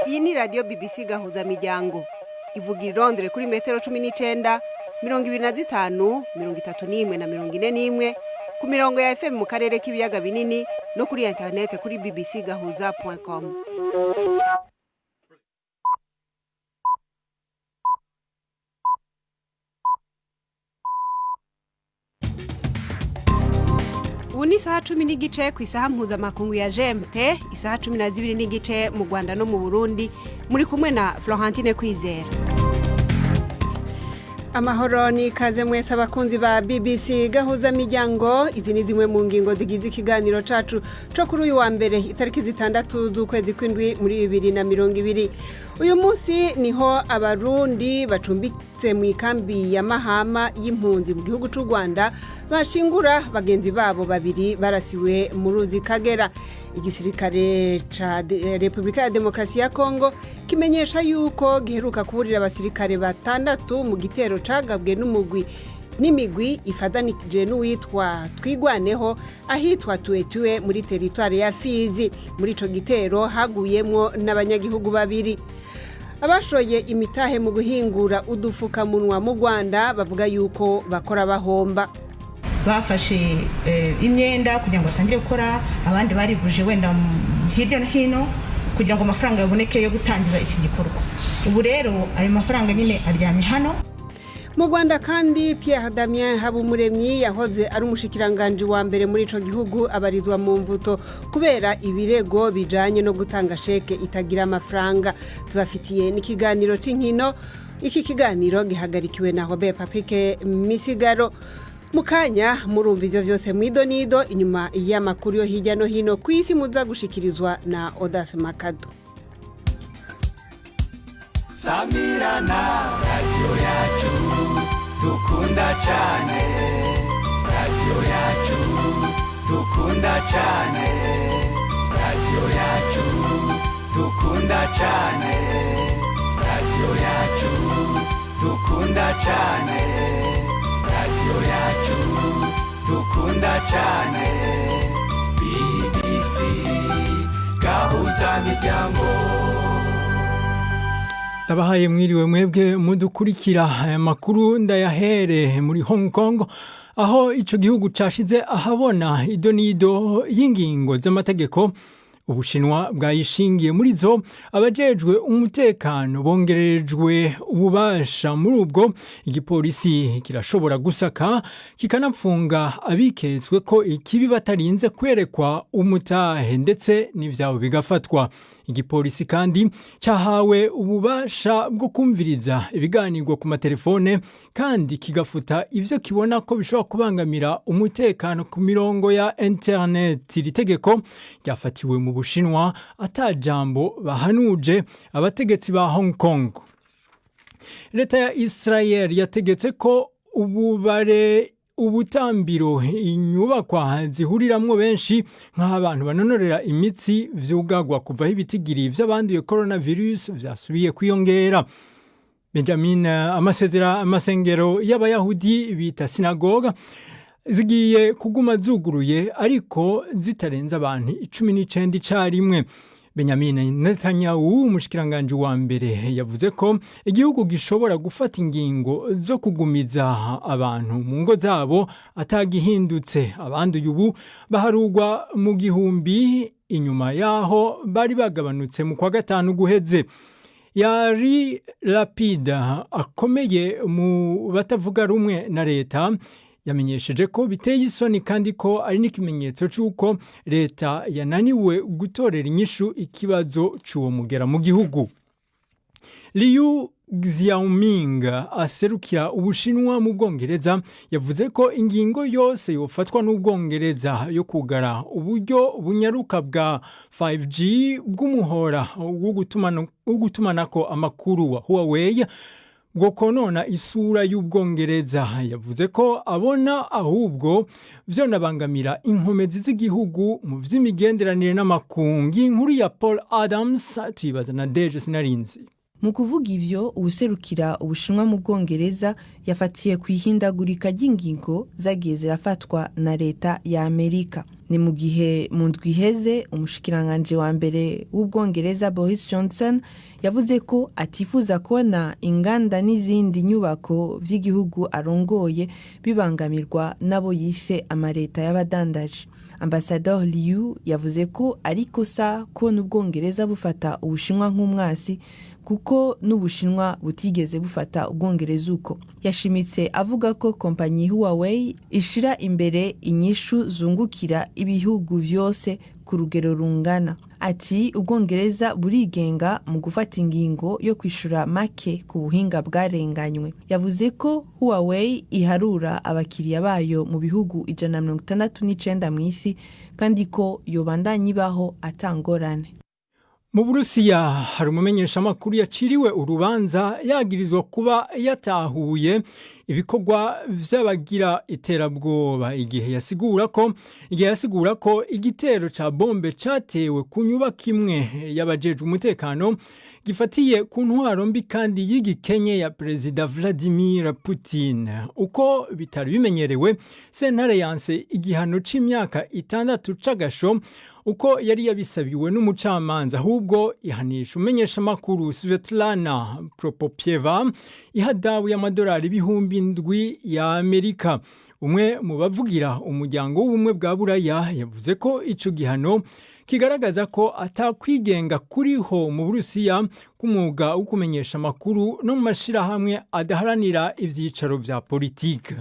Iyi ni radio BBC gahuza miryango. Ivuga irondere kuri metero 19, 25, 31 na 41 ku mirongo ya FM mu karere k'ibiyaga binini no kuri internet kuri bbcgahuza.com. Uni saha 10 n'igice ku isaha mpuzamakungu ya GMT, isaha 12 n'igice mu Rwanda no mu Burundi, muri kumwe na Florentine Kwizera. Amahoro ni kaze mwese abakunzi ba BBC gahuza miryango. Izi ni zimwe mu ngingo zigize ikiganiro cacu cyo kuri uyu wa mbere itariki 6 z'ukwezi kw'indwi muri 2020. Uyu munsi niho abarundi bacumbitse mu ikambi ya Mahama y'impunzi mu gihugu cy'u Rwanda bashingura bagenzi babo babiri barasiwe mu ruzi Kagera. Igisirikare ca Republika ya Demokrasi ya Kongo kimenyesha yuko giheruka kuburira abasirikare batandatu mu gitero cagabwe n'imigwi ifadanije n'uwitwa Twigwaneho ahitwa Tuetue muri teritwari ya Fizi. Muri ico gitero haguyemwo n'abanyagihugu babiri. Abashoye imitahe mu guhingura udufukamunwa mu Rwanda bavuga yuko bakora bahomba. Bafashe imyenda kugira ngo batangire gukora, abandi barivuje wenda hirya no hino kugira ngo amafaranga yaboneke yo gutangiza iki gikorwa. Ubu rero ayo mafaranga nyine aryamye hano. Mu Rwanda kandi Pierre Damien Habumuremyi yahoze ari umushikiranganje wa mbere muri ico gihugu abarizwa mu mvuto kubera ibirego bijanye no gutanga sheke itagira amafaranga. Tubafitiye n'ikiganiro c'inkino. Iki kiganiro gihagarikiwe na Robert Patrick Misigaro. Mukanya murumva ivyo vyose mwidonido inyuma y'amakuru yo hirya no hino kwisi muza gushikirizwa na Odas Makado. Samirana radio yacu dukunda cyane, radio yacu dukunda cyane, radio yacu dukunda cyane, radio yacu dukunda cyane, radio yacu dukunda cyane, BBC gahuza miryango. Tabahaye mwiriwe mwebwe mudukurikira. Aya makuru ndayahere muri Hong Kong, aho ico gihugu cashize ahabona idonido y'ingingo z'amategeko Ubushinwa bwayishingiye muri zo. Abajejwe umutekano bongerejwe ububasha muri ubwo. Igipolisi kirashobora gusaka kikanapfunga abikezwe ko ikibi batarinze kwerekwa umutahe ndetse n'ivyabo bigafatwa. Igipolisi kandi cyahawe ububasha bwo kumviriza ibiganirwa ku matelefone kandi kigafuta ivyo kibona ko bishobora kubangamira umutekano ku mirongo ya internet. Iri tegeko ryafatiwe mu Bushinwa atajambo bahanuje abategetsi ba Hong Kong. Leta ya Israel yategetse ko ubutambiro inyubakwa zihuriramwo benshi nk'abantu banonorera imitsi vyugagwa kuvaho ibitigiri vy'abanduye coronavirus vyasubiye kwiyongera. Benjamin amasengero y'abayahudi bita sinagoga zigiye kuguma zuguruye ariko zitarenza abantu 19 icarimwe. Benjamin Netanyahu umushikiranganje wa mbere yavuze ko igihugu gishobora gufata ingingo zo kugumiza abantu mu ngo zabo atagihindutse. Abanduye ubu baharugwa mu gihumbi inyuma yaho bari bagabanutse mu kwa gatanu guheze. Yari Lapida akomeye mu batavuga rumwe na leta yamenyesheje ko biteye isoni kandi ko ari n'ikimenyetso cy'uko leta yananiwe gutorera inyishu ikibazo cy'uwo mugera mu gihugu. Liu Xiaoming aserukira Ubushinwa mu Bwongereza yavuze ko ingingo yose yofatwa n'Ubwongereza yo kugara uburyo bunyaruka bwa 5G bw'umuhora wo gutumanako amakuru wa Huawei bwo konona isura y'Ubwongereza. Yavuze ko abona ahubwo vyo nabangamira inkomezi z'igihugu mu vy'imigenderanire n'amakungu. Inkuru ya Paul Adams tuyibaza na Deje Sinarinzi. Mu kuvuga ivyo ubuserukira Ubushinwa mu Bwongereza yafatiye kwihindagurika ry'ingingo zagiye zirafatwa na leta ya Amerika. Ni mu gihe mu ndwi iheze umushikiranganje wa mbere w'Ubwongereza Boris Johnson yavuze ko atifuza kubona inganda n'izindi nyubako vy'igihugu arongoye bibangamirwa nabo yise amareta y'abadandaje. Ambassador Liu yavuze ko ariko sa kubona Ubwongereza bufata Ubushinwa nk'umwasi kuko n'Ubushinwa butigeze bufata Ubwongereza uko. Yashimitse avuga ko kompanyi Huawei ishira imbere inyishu zungukira ibihugu vyose ku rugero rungana. Ati Ubwongereza burigenga mu gufata ingingo yo kwishura make ku buhinga bwarenganywe. Yavuze ko Huawei iharura abakiriya bayo mu bihugu 169 mw'isi kandi ko yobandanya ibaho atangorane. Mu Burusiya hari umumenyesha makuru yaciriwe urubanza yagirizwa kuba yatahuye ibikorwa vy'abagira iterabwoba igihe yasigura ko igitero ca bombe catewe ku nyubako imwe y'abajeje umutekano gifatiye ku ntwaro mbi kandi y'igikenye ya Perezida Vladimir Putin. Uko bitari bimenyerewe, sentare yanse igihano c'imyaka 6 c'agasho uko yari yabisabiwe n'umucamanza, ahubwo ihanisha umenyesha makuru Svetlana Propopieva ihadabu y'amadolari ibihumbi 7 ya Amerika. Umwe mu bavugira umuryango w'ubumwe bwa Buraya yavuze ko ico gihano kigaragaza ko atakwigenga kuriho mu Burusiya k'umwuga wo kumenyesha makuru no mu mashirahamwe adaharanira ivyicaro vya politike.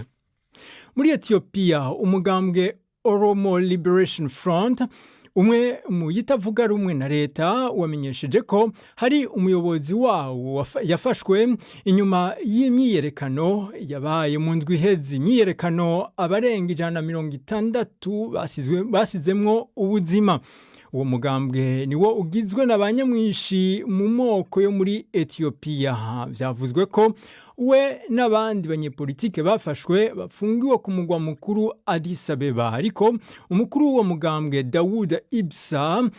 Muri Ethiopia umugambwe Oromo Liberation Front umwe mu yitavuga rumwe na leta wamenyesheje ko hari umuyobozi wawo yafashwe inyuma y'imyiyerekano yabaye mu ndwi iheze. Imyiyerekano abarenga 160 basizemwo ubuzima. Uwo mugambwe niwo ugizwe n'abanyamwishi mu moko yo muri Ethiopia. Vyavuzwe ko we n'abandi banyepolitike bafashwe bafungiwe ku mugwa mukuru Addis Abeba, ariko umukuru w'uwo mugambwe Dawud Ibsa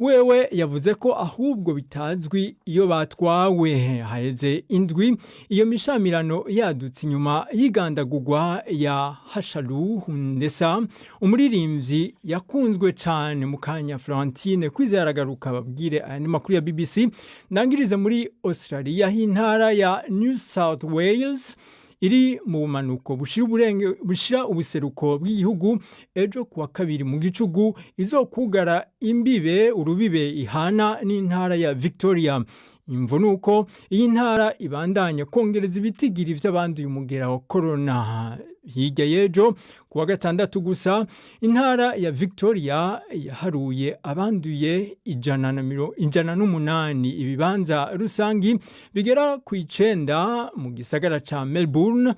wewe yavuze ko ahubwo bitazwi iyo batwawe. Haheze indwi iyo mishamirano yadutse inyuma y'igandagurwa ya Hashalu Hundessa, umuririmbyi yakunzwe cyane mu kanya. Florentine Kwize yaragaruka babwire aya ni makuru ya BBC. Ndangirize muri Australia, h'intara ya New South Wales iri mu bumanuko bushira ubuseruko bw'igihugu ejo kuwa kabiri mu gicugu izokugara imbibe urubibe ihana n'intara ya Victoria. Imvo nuko iyi ntara ibandanya kongereza ibitigiri vy'abanduye umugera wa corona. Hirya yejo kuwa gatandatu gusa intara ya Victoria yaharuye abanduye 108. Ibibanza rusangi bigera ku 9 mu gisagara ca Melbourne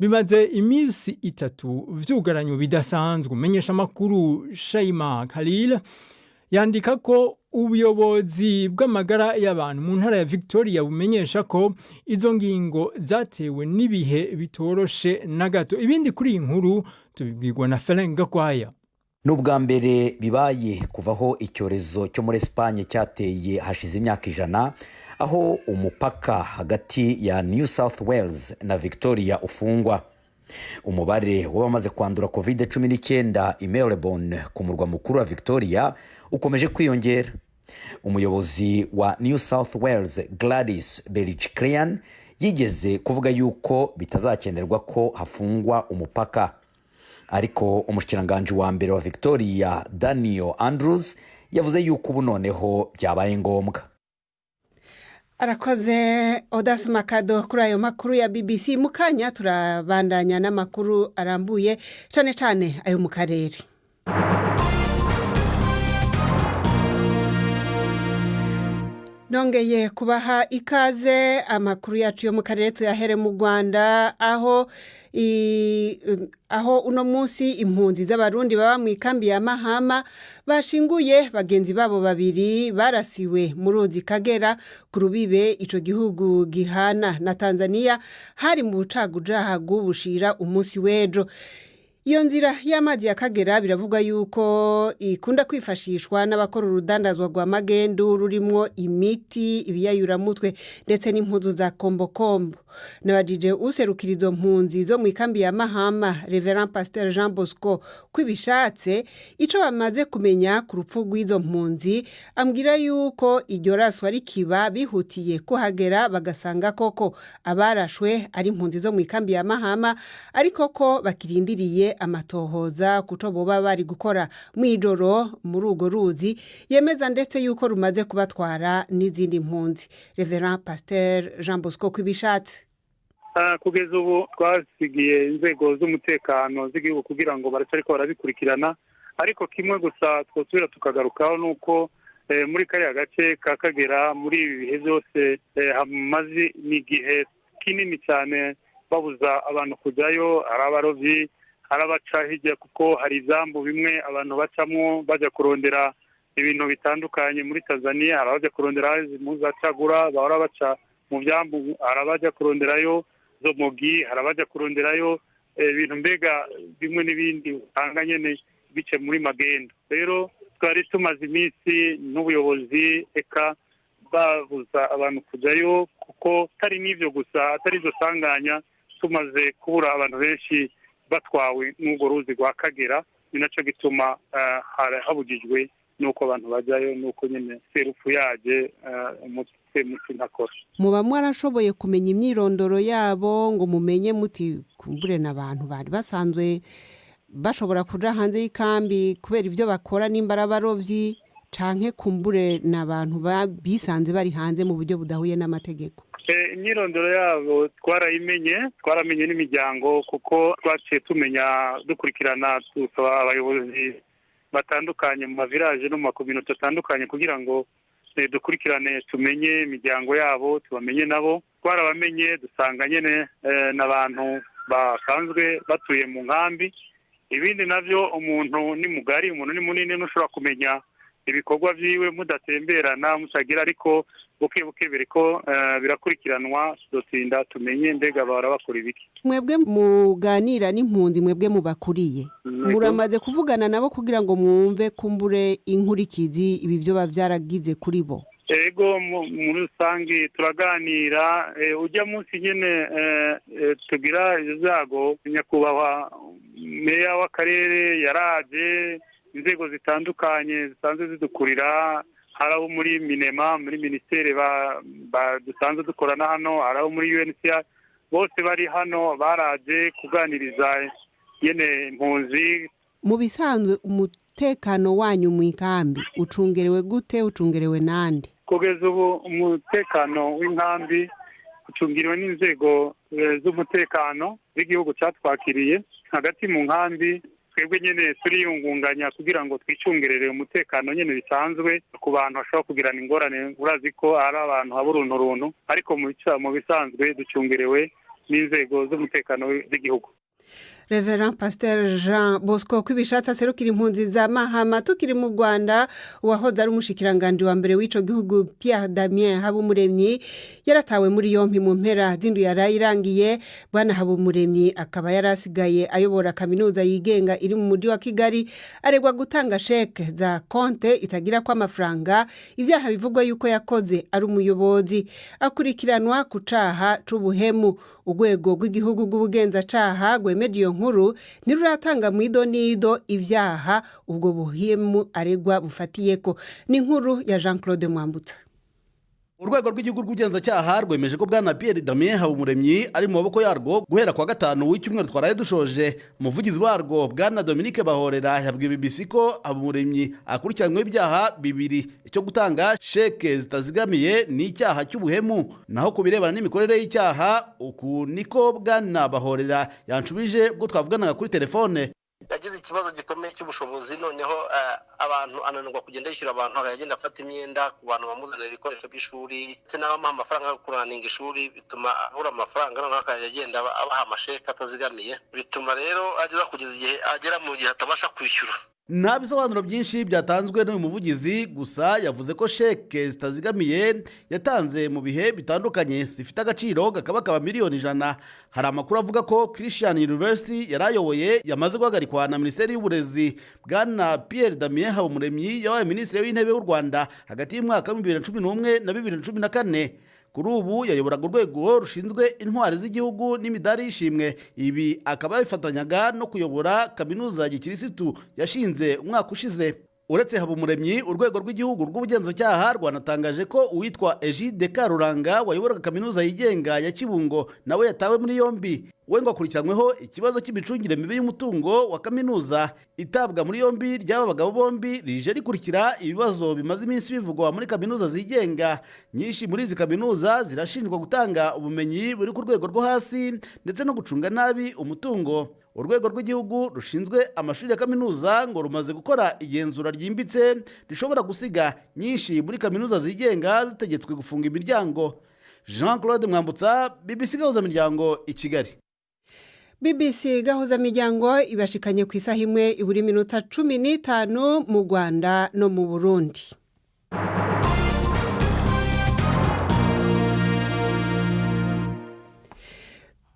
bimaze imisi 3 vyugaranyo bidasanzwe. Umenyesha makuru Shaima Khalil yandika ko ubuyobozi bw'amagara y'abantu mu ntara ya Victoria bumenyesha ko izo ngingo zatewe n'ibihe bitoroshe na gato. Ibindi kuri inkuru tubibwirwa na Ferenga Kwaya. N'ubwa mbere bibaye kuvaho icyorezo cyo muri Espagne cyateye hashize imyaka 100, aho umupaka hagati ya New South Wales na Victoria ufungwa. Umubare w'abamaze kwandura COVID-19 i Melbourne ku murwa mukuru wa Victoria ukomeje kwiyongera. Umuyobozi wa New South Wales Gladys Berejiklian yigeze kuvuga yuko bitazakenerwa ko hafungwa umupaka, ariko umushikiranganje wa mbere wa Victoria Daniel Andrews yavuze yuko ubu noneho byabaye ngombwa. Arakoze Odas Makado kuri ayo makuru ya BBC. Mukanya turabandanya n'amakuru arambuye cyane ayo mu karere. Nongeye kubaha ikaze. Amakuru yacu yo mu karere tuyahere mu Rwanda, aho uno munsi impunzi z'abarundi baba mu ikambi ya Mahama bashinguye bagenzi babo babiri barasiwe mu ruzi Kagera ku rubibe ico gihugu gihana na Tanzania hari mu bucagujaha bw'ubushira umunsi w'ejo. Iyo nzira y'amazi ya Kagera biravuga yuko ikunda kwifashishwa n'abakora urudandazwa rwa magendu rurimwo imiti, ibiyayuramutwe ndetse n'impuzu za kombokombo. Nabajije userukira izo mpunzi zo mu ikambi ya Mahama, Reverend Pasteur Jean Bosco kwibishatse ico bamaze kumenya ku rupfu rw'izo mpunzi, ambwira yuko iryo raswa rikiba bihutiye kuhagera bagasanga koko abarashwe ari impunzi zo mu ikambi ya Mahama, ariko ko bakirindiriye amatohoza kuco boba bari gukora mwijoro muri ugo ruzi, yemeza ndetse yuko rumaze kubatwara n'izindi mpunzi. Reverend Pasteur Jean Bosco kwibishatse. Kugeza ubu twasigiye inzego z'umutekano z'igihugu kugira ngo baracariko barabikurikirana, ariko kimwe gusa twosubira tukagarukaho nuko muri kariya gace ka Kagera muri ibi bihe byose hamaze n'igihe kinini cyane babuza abantu kujyayo, ari abarovyi, hari abaca hirya kuko hari ivyambu bimwe abantu bacamwo baja kurondera ibintu bitandukanye muri Tanzania, hari abaja kurondera impuzu za cagura, bahora baca mu vyambu, hari abaja kuronderayo zomogi, hari abaja kuronderayo ibintu mbega bimwe n'ibindi usanga nyene bice muri magendo. Rero twari tumaze iminsi n'ubuyobozi eka babuza abantu kujyayo, kuko atari n'ivyo gusa, atari izo sanganya, tumaze kubura abantu benshi batwawe n'urwo ruzi rwa Kagera, ni naco gituma habujijwe nuko abantu bajyayo, nuko nyene serufu yaje muti ntakora. Muba mwarashoboye kumenya imyirondoro yabo ngo mumenye muti kumbure n'abantu bari basanzwe bashobora kuja hanze y'ikambi kubera ivyo bakora n'imbara barovyi, canke kumbure n'abantu bisanze bari hanze mu buryo budahuye n'amategeko? Imyirondoro yabo twaramenye n'imiryango, kuko twaciye tumenya dukurikirana, dusaba abayobozi batandukanye mu mavirage no mu makominote atandukanye kugira ngo dukurikirane tumenye imiryango yabo, tubamenye nabo. Twarabamenye dusanga nyene n'abantu basanzwe batuye mu nkambi. Ibindi navyo umuntu ni mugari, umuntu ni munini, nushobora kumenya ibikorwa vyiwe mudatemberana mutagira, ariko buke biriko birakurikiranwa, dotinda tumenye mbega bakora ibiki. Mwebwe muganira n'impunzi, mwebwe mubakuriye, muramaze kuvugana nabo kugira ngo mwumve kumbure inkurikizi ibi byo bavyaragize kuri bo? Ego muri rusangi turaganira, ujya munsi nyene tugira izago, nyakubahwa meya w'akarere yaraje, inzego zitandukanye zisanzwe zidukurira, hari abo muri minema, muri ministere dusanzwe dukorana hano, hari abo muri UNHCR, bose bari hano baraje kuganiriza yene impunzi. Mu bisanzwe umutekano wanyu mu ikambi ucungerewe gute, ucungerewe nande? Kugeza ubu umutekano w'inkambi ucungiriwe n'inzego z'umutekano z'igihugu cyatwakiriye. Hagati mu nkambi twebwe nyene turiyungunganya kugira ngo twicungerere umutekano nyene bisanzwe ku bantu bashobora kugirana ingorane. Urazi ko ari abantu haburuntu, ariko mu bisanzwe ducungerewe n'inzego z'umutekano z'igihugu. Reverend Pasteur Jean Bosco kwibishatse aserukira impunzi za Mahama. Tukiri mu Rwanda, uwahoze ari umushikiranganje wa mbere w'ico gihugu Pierre Damien Habumuremyi yaratawe muri yompi mu mpera zindu yarayirangiye. Bwana Habumuremyi akaba yarasigaye ayobora kaminuza yigenga iri mu mujyi wa Kigali, aregwa gutanga sheke za konte itagira kwa amafaranga, ivyaha bivugwa yuko yakoze ari umuyobozi. Akurikiranwa ku caha c'ubuhemu. Urwego rw'igihugu rw'ubugenzacyaha rwemeje iyo nkuru ntiruratanga mwido nido ivyaha ubwo buhemu aregwa bufatiyeko. Ni inkuru ya Jean Claude Mwambutsa. Urwego rw'igihugu rw'ubugenzacyaha rwemeje ko bwana Pierre Damien Habumuremyi ari mu maboko yarwo guhera kwa gatanu w'icyumweru twaraye dushoje. Umuvugizi warwo bwana Dominique Bahorera yabwiye BBC ko Habumuremyi akurikiranywe ibyaha bibiri, icyo gutanga sheke zitazigamiye n'icyaha cy'ubuhemu. Naho kubirebana n'imikorere y'icyaha, uku niko bwana Bahorera yanshubije bwo twavuganaga kuri telefone. Yagize ikibazo gikomeye cy'ubushobozi, noneho abantu ananirwa kugenda yishyura abantu, akagenda afata imyenda ku bantu bamuzanira ibikoresho by'ishuri ndetse n'abamuha amafaranga yo kuraninga ishuri, bituma abura amafaranga, noneho akagenda abaha amasheke atazigamiye, bituma rero ageza kugeza igihe agera mu gihe atabasha kwishyura. nta bisobanuro byinshi byatanzwe n'uyu muvugizi, gusa yavuze ko sheke zitazigamiye yatanze mu bihe bitandukanye zifite agaciro gakabakaba miliyoni 100. Hari amakuru avuga ko Christian University yarayoboye yamaze guhagarikwa na Minisiteri y'Uburezi. Bwana Pierre Damien Habumuremyi yabaye Minisitiri w'Intebe w'u Rwanda hagati y'umwaka wa 2011 na 2014. Kuri ubu yayoboraga urwego rushinzwe intwari z'igihugu n'imidari y'ishimwe. Ibi akaba yabifatanyaga no kuyobora kaminuza ya gikirisitu yashinze umwaka ushize. Uretse Habumuremyi, urwego rw'igihugu rw'ubugenzacyaha rwanatangaje ko uwitwa Egide Karuranga wayoboraga kaminuza yigenga ya Kibungo nawe yatawe muri yombi. We ngo akurikiranyweho ikibazo cy'imicungire mibi y'umutungo wa kaminuza. Itabwa muri yombi ry'aba bagabo bombi rije rikurikira ibibazo bimaze iminsi bivugwa muri kaminuza zigenga. Nyinshi muri izi kaminuza zirashinjwa gutanga ubumenyi buri ku rwego rwo hasi ndetse no gucunga nabi umutungo. Urwego rw'igihugu rushinzwe amashuri ya kaminuza ngo rumaze gukora igenzura ryimbitse rishobora gusiga nyinshi muri kaminuza zigenga zitegetswe gufunga imiryango. Jean-Claude Mwambutsa, BBC Gahuzamiryango i Kigali. BBC Gahuzamiryango ibashikanye ku isaha imwe iburi minota 15 mu Rwanda no mu Burundi.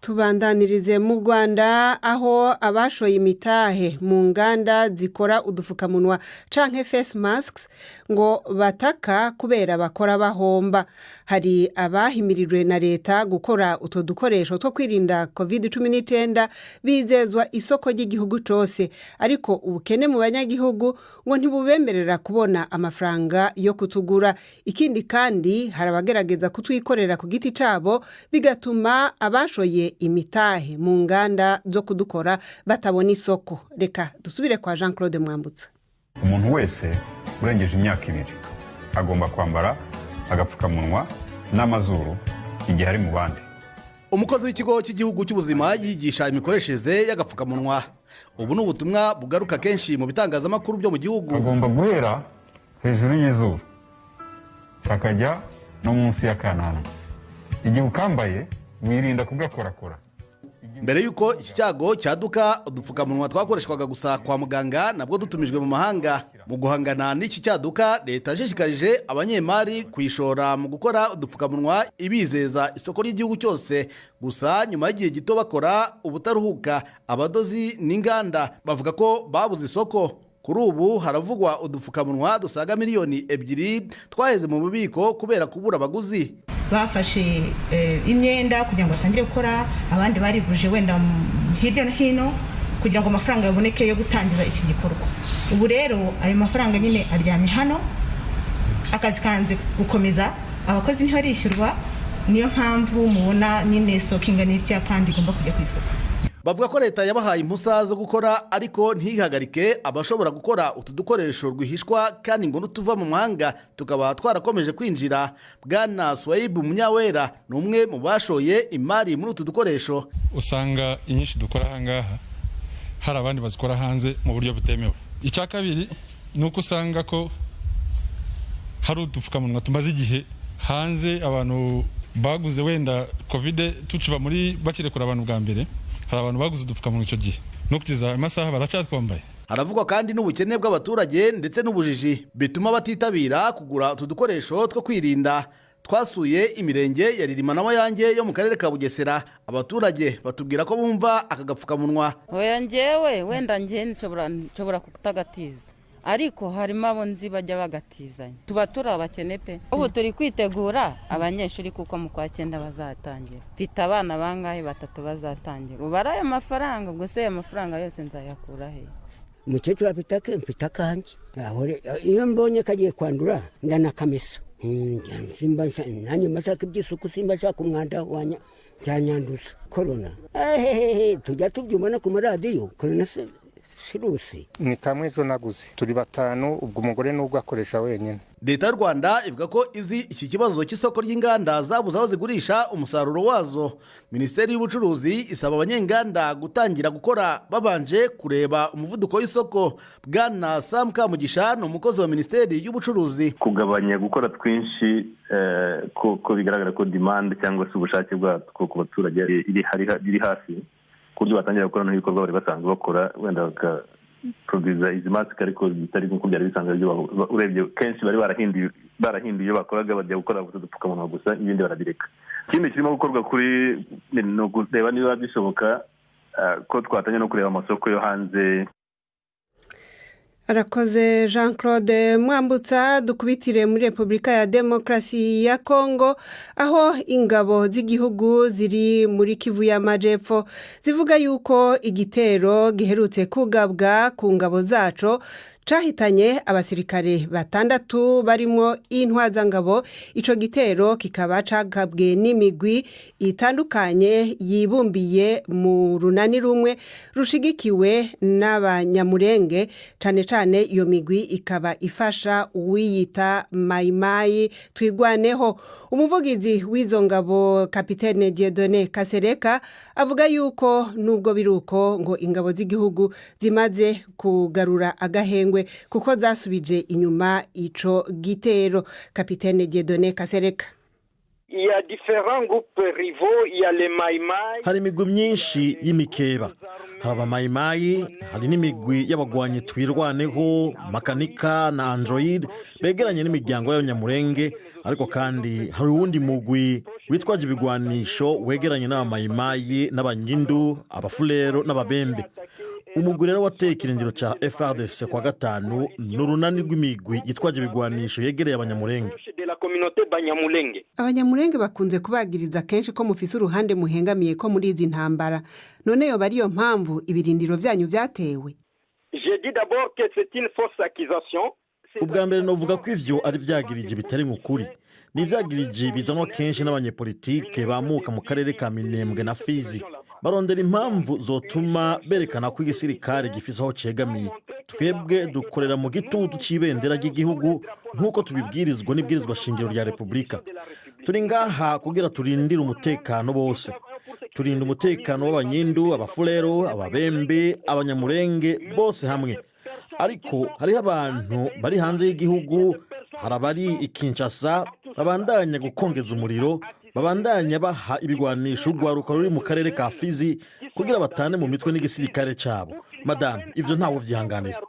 Tubandanirize mu Rwanda aho abashoye imitahe mu nganda zikora udufukamunwa canke face masks ngo bataka kubera bakora bahomba. Hari abahimirijwe na leta gukora utwo dukoresho two kwirinda COVID-19 bizezwa isoko ry'igihugu cyose, ariko ubukene mu banyagihugu ngo ntibubemberera kubona amafaranga yo kutugura. Ikindi kandi hari abagerageza kutwikorera ku giti cabo bigatuma abashoye imitahe mu nganda zo kudukora batabona isoko. Reka dusubire kwa Jean-Claude Mwambutsa. Umuntu wese urengeje imyaka 2 agomba kwambara agapfukamunwa n'amazuru igihe ari mu bandi. Umukozi w'ikigo cy'igihugu cy'ubuzima yigisha imikoreshereze y'agapfukamunwa. Ubu ni ubutumwa bugaruka kenshi mu bitangazamakuru byo mu gihugu. Agomba guhera hejuru y'izuru akajya no munsi y'akananwa. Igihe ukambaye wirinda kugakorakora. Mbere yuko iki cyago cyaduka, udupfukamunwa twakoreshwaga gusa kwa muganga nabwo dutumijwe mu mahanga. Mu guhangana n'iki cyaduka, leta yashishikarije abanyemari kwishora mu gukora udupfukamunwa ibizeza isoko ry'igihugu cyose. Gusa nyuma y'igihe gito bakora ubutaruhuka, abadozi n'inganda bavuga ko babuze isoko. Kuri ubu haravugwa udupfukamunwa dusaga miliyoni 2 twaheze mu bubiko kubera kubura abaguzi. Bafashe imyenda kugira ngo batangire gukora, abandi bariguje wenda hirya no hino kugira ngo amafaranga yaboneke yo gutangiza iki gikorwa. Ubu rero ayo mafaranga nyine aryamye hano, akazi kanze gukomeza, abakozi ntibarishyurwa, niyo mpamvu mubona nyine stocking n'icya kandi igomba kujya ku isoko. Bavuga ko leta yabahaye impusa zo gukora ariko ntihagarike abashobora gukora utu dukoresho rwihishwa kandi ngo nutuva mu mahanga tukaba twarakomeje kwinjira. Bwana Swaibu Munyawera ni umwe mu bashoye imari muri utu dukoresho. Usanga inyinshi dukora hangaha hari abandi bazikora hanze mu buryo butemewe. Icya kabiri nuko usanga ko hari udupfukamunwa tumaze igihe hanze, abantu baguze wenda covid tuciva muri bakirekura abantu bwa mbere, hari abantu baguze udupfukamunwa icyo gihe no kugeza amasaha baracyatwambaye. Haravugwa kandi n'ubukene bw'abaturage ndetse n'ubujiji bituma batitabira kugura utu dukoresho two kwirinda. Twasuye imirenge ya Ririma na Mayange yo mu karere ka Bugesera. Abaturage batubwira ko bumva akagapfukamunwa. Oya njyewe wenda njye nshobora kutagatiza, ariko harimo abo nzi bajya bagatizanya. Tuba turi abakene pe. Ubu turi kwitegura abanyeshuri kuko mu kwa 9 bazatangira. Mfite abana bangahe 3 bazatangira. Ubara ayo mafaranga, ubwo se ayo mafaranga yose nzayakura he? Mukecuru mfite kanje. Iyo mbonye kagiye kwandura ndanakamesa. Simba nanjye mashaka iby'isuku, simba shaka umwanda wanya cyanyanduza corona. Tujya tubyumana ku maradiyo corona sirusi. Ni kamwe ejo naguze turi 5, ubwo umugore n'ubwo akoresha wenyine. Leta y'u Rwanda ivuga ko izi iki kibazo cy'isoko ry'inganda zabuze aho zigurisha umusaruro wazo. Minisiteri y'Ubucuruzi isaba abanyenganda gutangira gukora babanje kureba umuvuduko w'isoko. Bwana Sam Kamugisha ni umukozi wa Minisiteri y'Ubucuruzi. Kugabanya gukora twinshi ko bigaragara ko demand cyangwa se ubushake bwatwo ku baturage iri hasi, kuryo batangira gukora n'ibikorwa bari basanzwe bakora, wenda produza izi masike ariko bitari nk'uko byari bisanzwe urebye kenshi bari barahinduye iyo bakoraga bajya gukora udupfukamunwa gusa ibindi barabireka. Ikindi kirimo gukorwa kuri ni ukureba niba bishoboka ko twatanya no kureba amasoko yo hanze. Arakoze Jean Claude Mwambutsa. Dukubitire muri Republika ya Demokarasi ya Kongo aho ingabo z'igihugu ziri muri Kivu y'Amajepfo zivuga yuko igitero giherutse kugabwa ku ngabo zaco cahitanye abasirikare batandatu barimo intwazangabo. Ico gitero kikaba cagabwe n'imigwi itandukanye yibumbiye mu runani rumwe rushigikiwe n'abanyamurenge. Cane cane iyo migwi ikaba ifasha uwiyita Mayimayi Twigwaneho. Umuvugizi w'izo ngabo Kapitene Dieudonné Kasereka avuga yuko nubwo biruko ngo ingabo z'igihugu zimaze kugarura agahengwe kuko zasubije inyuma ico gitero. Kapitene Dieudonné Kasereka: hari imigwi myinshi y'imikeba, hari abamayimayi, hari n'imigwi y'abagwanyi Twirwaneho, Makanika na Android begeranye n'imiryango y'abanyamurenge, ariko kandi hari uwundi mugwi witwaje ibigwanisho wegeranye n'abamayimayi n'abanyindu, abafulero n'ababembe. Umugwi rero wateye ikirindiro ca FARDC kwa gatanu n'urunani rw'imigwi yitwaje ibigwanisho yegereye abanyamurenge. Abanyamurenge bakunze kubagiriza kenshi ko mufise uruhande muhengamiye ko muri izi ntambara. None yo bariyo mpamvu ibirindiro vyanyu vyatewe? Ubwa mbere novuga ko ivyo ari vyagirije bitari nk'ukuri. Ni vyagirije bizanwa kenshi n'abanyepolitike bamuka mu karere ka Minembwe na Fizi. Barondera impamvu zotuma berekana ko igisirikare gifise aho cegamiye. Twebwe dukorera mu gitutu c'ibendera ry'igihugu nk'uko tubibwirizwa n'ibwirizwa shingiro rya Republika. Turi ngaha kugira turindire umutekano bose. Turinda umutekano w'abanyindu, abafulero, ababembe, abanyamurenge bose hamwe. Ariko hariho abantu bari hanze y'igihugu, harabari ikinshasa babandanya gukongeza umuriro, babandanya baha ibigwanisho urwaruka ruri mu karere ka Fizi kugira batane mu mitwe n'igisirikare cabo. Madame, ivyo ntawo vyihanganira.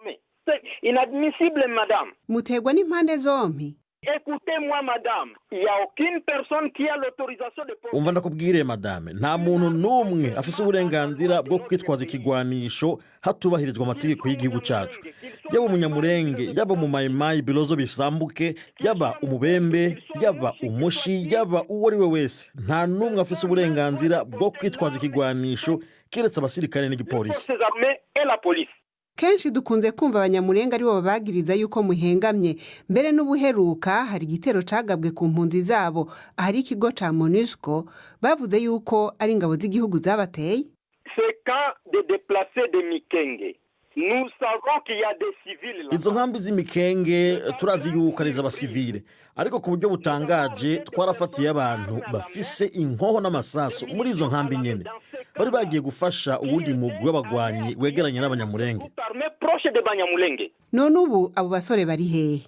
Inadmissible, madame. Mutegwa n'impande zompi. Écoutez-moi, madame. Il y a aucune personne qui a l'autorisation de... Umva ndakubwire madame, nta muntu numwe afise uburenganzira bwo kwitwaza ikigwanisho hatubahirizwa amategeko y'igihugu cacu. Yaba umunyamurenge, yaba mu mayimayi bilozo bisambuke, yaba umubembe, yaba umushi, yaba uwo ari we wese, nta numwe afise uburenganzira bwo kwitwaza ikigwanisho kiretse abasirikare n'igipolisi. Kenshi dukunze kumva abanyamurenge ari bo babagiriza yuko muhengamye. Mbere n'ubuheruka hari igitero cagabwe ku mpunzi zabo ahari ikigo ca MONUSCO, bavuze yuko ari ingabo z'igihugu zabateye. Izo nkambi z'imikenge turazi yuko ari iz'abasivile, ariko ku buryo butangaje twarafatiye abantu bafise inkoho n'amasasu muri izo nkambi nyene. Bari bagiye gufasha uwundi mugwi w'abagwanyi wegeranye n'abanyamurenge. None ubu abo basore bari hehe?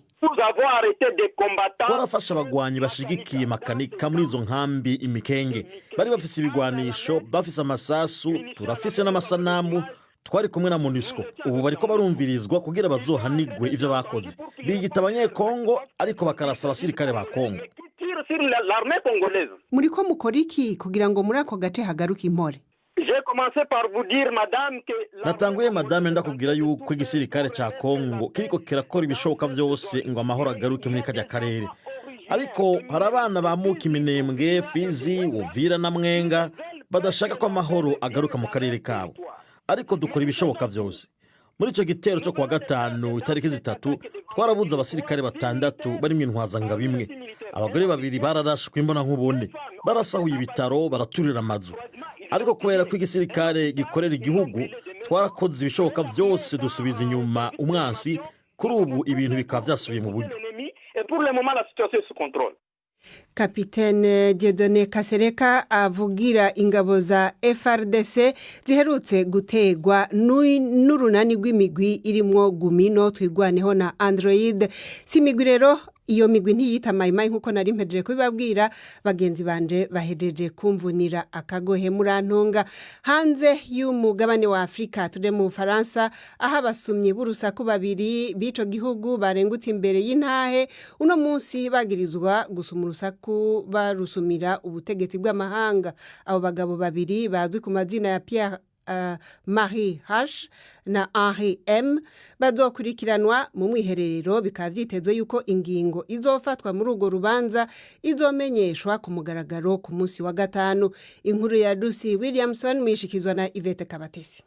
Twarafasha abagwanyi bashigikiye Makanika muri izo nkambi imikenge. Bari bafise ibigwanisho, bafise amasasu, turafise n'amasanamu. Twari kumwe na MONUSCO. Ubu bariko barumvirizwa kugira bazohanigwe ivyo bakoze. Biyita abanyekongo ariko bakarasa abasirikare ba Kongo. Muriko mukora iki kugira ngo muri ako gace hagaruke impore? Natanguye madame ndakubwira yuko igisirikare ca Kongo kiriko kirakora ibishoboka vyose ngo amahoro agaruke muri kajya karere. Ariko hari abana bamuka Minembwe, Fizi, Uvira na Mwenga badashaka ko amahoro agaruka mu karere kabo. Ariko dukora ibishoboka vyose. Muri ico gitero cyo kuwa gatanu itariki 3 twarabuze abasirikare batandatu bari mu intwazangabo imwe. Abagore babiri bararashwe imbona nk'ubone, barasahuye ibitaro, baraturira amazu. Ariko kubera ko igisirikare gikorera igihugu, twarakoze ibishoboka vyose dusubiza inyuma umwansi. Kuri ubu ibintu bikaba vyasubiye mu buryo. Kapitene Dieudonné Kasereka avugira ingabo za FARDC ziherutse gutegwa n'urunani rw'imigwi irimwo Gumino Twirwaneho na Android. Si imigwi rero iyo migwi ntiyita mayimayi nk'uko nari mpejeje kubibabwira bagenzi banje bahejeje kumvunira akagohe murantunga. Hanze y'umugabane wa Afrika tuje mu Faransa aho abasumyi b'urusaku babiri b'ico gihugu barengutse imbere y'intahe uno munsi bagirizwa gusuma urusaku barusumira ubutegetsi bw'amahanga. Abo bagabo babiri bazwi ku mazina ya Pierre Marie H na Henri M bazokurikiranwa mu mwiherero bikaba vyitezwe yuko ingingo izofatwa muri urwo rubanza izomenyeshwa ku mugaragaro ku munsi wa gatanu. Inkuru ya Lucy Williamson mwishikizwa na Yvette Kabatesi.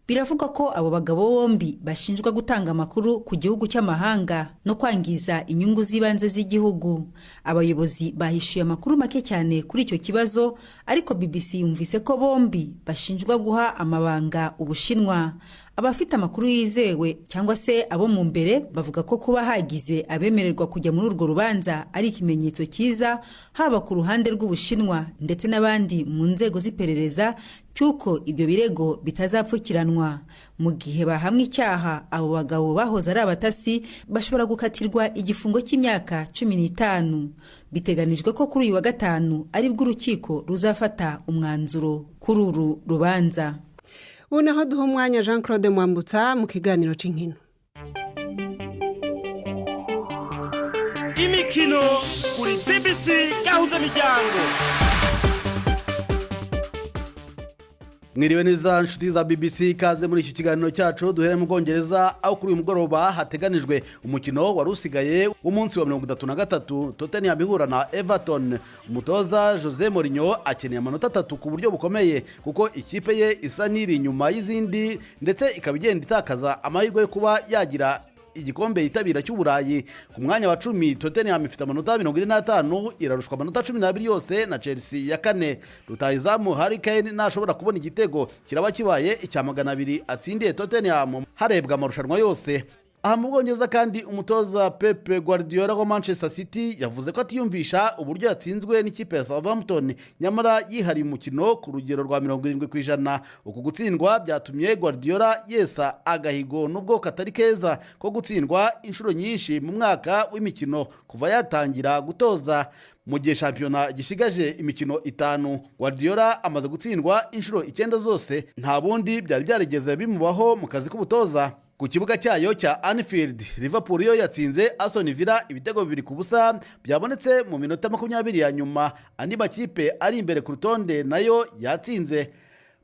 Biravuga ko abo bagabo bombi bashinjwa gutanga amakuru ku gihugu cy'amahanga no kwangiza inyungu z'ibanze z'igihugu. Abayobozi bahishuye amakuru make cyane kuri icyo kibazo, ariko BBC yumvise ko bombi bashinjwa guha amabanga Ubushinwa. Abafite amakuru yizewe cyangwa se abo mu mbere bavuga ko kuba hagize abemererwa kujya muri urwo rubanza ari ikimenyetso cyiza haba ku ruhande rw'Ubushinwa ndetse n'abandi mu nzego z'iperereza cyuko ibyo birego bitazapfukiranwa. Mu gihe bahamwe icyaha, abo bagabo bahoze ari abatasi bashobora gukatirwa igifungo cy'imyaka 15. Biteganijwe ko kuri uyu wa gatanu ari bwo urukiko ruzafata umwanzuro kuri uru rubanza. Unaho duha umwanya Jean Claude Mwambutsa mu kiganiro c'inkino. Imikino kuri BBC gahuza miryango. Mwiriwe neza nshuti za BBC, kaze muri iki kiganiro cyacu duhere mu Bwongereza aho kuri uyu mugoroba hateganijwe umukino wari usigaye w'umunsi wa 33 Tottenham ihura na Everton. Umutoza Jose Mourinho akeneye amanota 3 ku buryo bukomeye kuko ikipe ye isa n'iri inyuma y'izindi ndetse ikaba igenda itakaza amahirwe yo kuba yagira igikombe yitabira cy'Uburayi. Ku mwanya wa 10 Tottenham ifite amanota 25 irarushwa amanota 12 yose na Chelsea ya 4. Rutahizamu Harry Kane nashobora kubona igitego kiraba kibaye icya 200 atsindiye Tottenham harebwa amarushanwa yose. Aha mu Bwongereza kandi umutoza Pep Guardiola wa Manchester City yavuze ko atiyumvisha uburyo yatsinzwe n'ikipe ya Southampton nyamara yihari umukino ku rugero rwa 70%. Uku gutsindwa byatumye Guardiola yesa agahigo nubwo katari keza ko gutsindwa inshuro nyinshi mu mwaka w'imikino kuva yatangira gutoza. Mu gihe shampiyona gishigaje imikino 5, Guardiola amaze gutsindwa inshuro 9 zose, nta bundi byari byarigeze bimubaho mu kazi k'ubutoza. Ku kibuga cyayo cya Anfield, Liverpool yo yatsinze Aston Villa ibitego 2-0 byabonetse mu minota 20 ya nyuma. Andi makipe ari imbere ku rutonde nayo yatsinze.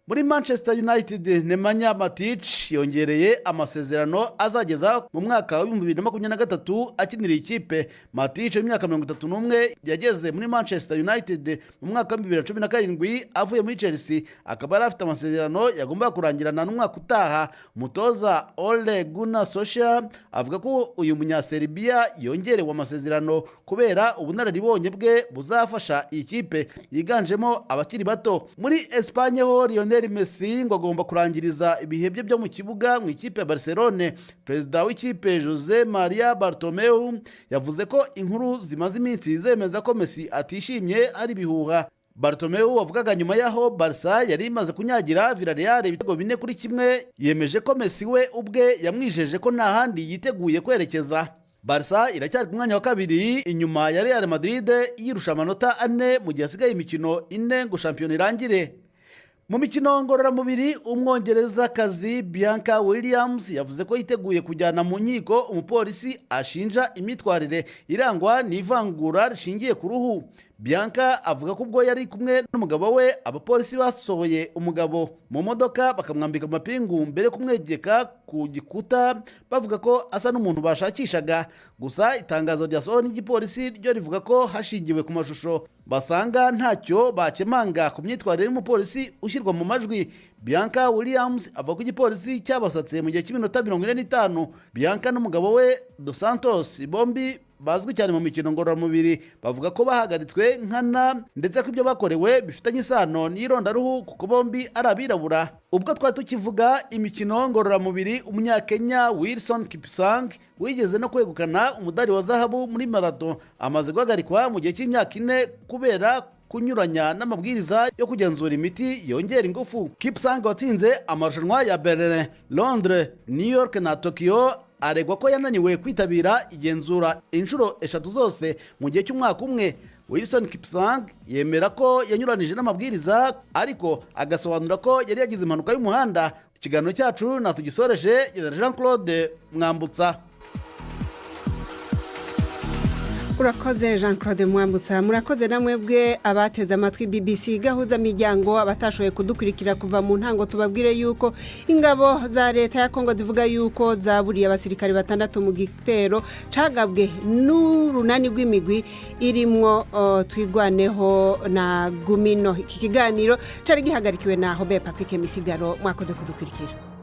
Muri Manchester United, Nemanja Matic yongereye amasezerano azageza mu mwaka wa 2023 akinira ikipe. Matic w'imyaka 31 yageze muri Manchester United mu mwaka wa 2017 avuye muri Chelsea, akaba afite amasezerano yagomba kurangirana n'umwaka utaha. Mutoza Ole Gunnar Solskjaer avuga ko uyu munyaserbia yongerewe amasezerano kubera ubunararibonye bwe buzafasha iyi kipe yiganjemo abakiri bato. Muri Espagne ho Lionel Messi ngo agomba kurangiriza ibihe bye mu kibuga mu ikipe ya Barcelone. Perezida w'ikipe Jose Maria Bartomeu yavuze ko inkuru zimaze iminsi zemeza ko Messi atishimye ari bihuha. Bartomeu wavugaga nyuma yaho Barca yari imaze kunyagira Villarreal ibitego 4-1 yemeje ko Messi we ubwe yamwijeje ko nta handi yiteguye kwerekeza. Barca iracyari ku mwanya wa 2 inyuma ya Real Madrid yirusha amanota 4 mu gihe asigaye imikino 4 ngo shampiyona irangire. Mu mikino ngororamubiri, Umwongereza Kaze Bianca Williams yavuze ko yiteguye kujyana mu nkiko umupolisi ashinja imitwarire irangwa n'ivangura rishingiye ku ruhu. Bianca avuga ko ubwo yari kumwe n'umugabo we abapolisi basohoye umugabo mu modoka bakamwambika amapingu mbere kumwegeka ku gikuta bavuga ko asa n'umuntu bashakishaga. Gusa itangazo ryasohowe n'igipolisi ryo rivuga ko hashingiwe ku mashusho basanga ntacyo bakemanga ku myitwarire y'umupolisi ushyirwa mu majwi. Bianca Williams avuga ko igipolisi cyabasatse mu gihe cy'iminota 45. Bianca n'umugabo we Dos Santos bombi bazwi cyane mu mikino ngororamubiri bavuga ko bahagaritswe nkana ndetse ko ibyo bakorewe bifitanye isano n'irondaruhu kuko bombi ari abirabura. Ubwo twari tukivuga imikino ngororamubiri, umunyakenya Wilson Kipsang wigeze no kwegukana umudari wa zahabu muri marathon amaze guhagarikwa mu gihe cy'imyaka 4 kubera kunyuranya n'amabwiriza yo kugenzura imiti yongera ingufu. Kipsang watsinze amarushanwa ya Berlin, Londres, New York na Tokyo aregwa ko yananiwe kwitabira igenzura inshuro 3 zose mu gihe cy'umwaka umwe. Wilson Kipsang yemera ko yanyuranije n'amabwiriza ariko agasobanura ko yari yagize impanuka y'umuhanda. Ikiganiro cyacu natugisoreje Jean Claude Mwambutsa. Urakoze Jean Claude Mwambutsa, murakoze namwebwe abateze amatwi BBC gahuza miryango abatashoboye kudukurikira kuva mu ntango. Tubabwire yuko ingabo za leta ya Kongo zivuga yuko zaburiye abasirikare 6 mu gitero cagabwe n'urunani rw'imigwi irimwo twirwaneho na Gumino. Iki kiganiro cari gihagarikiwe na Robert Patrick Misigaro. Mwakoze kudukurikira.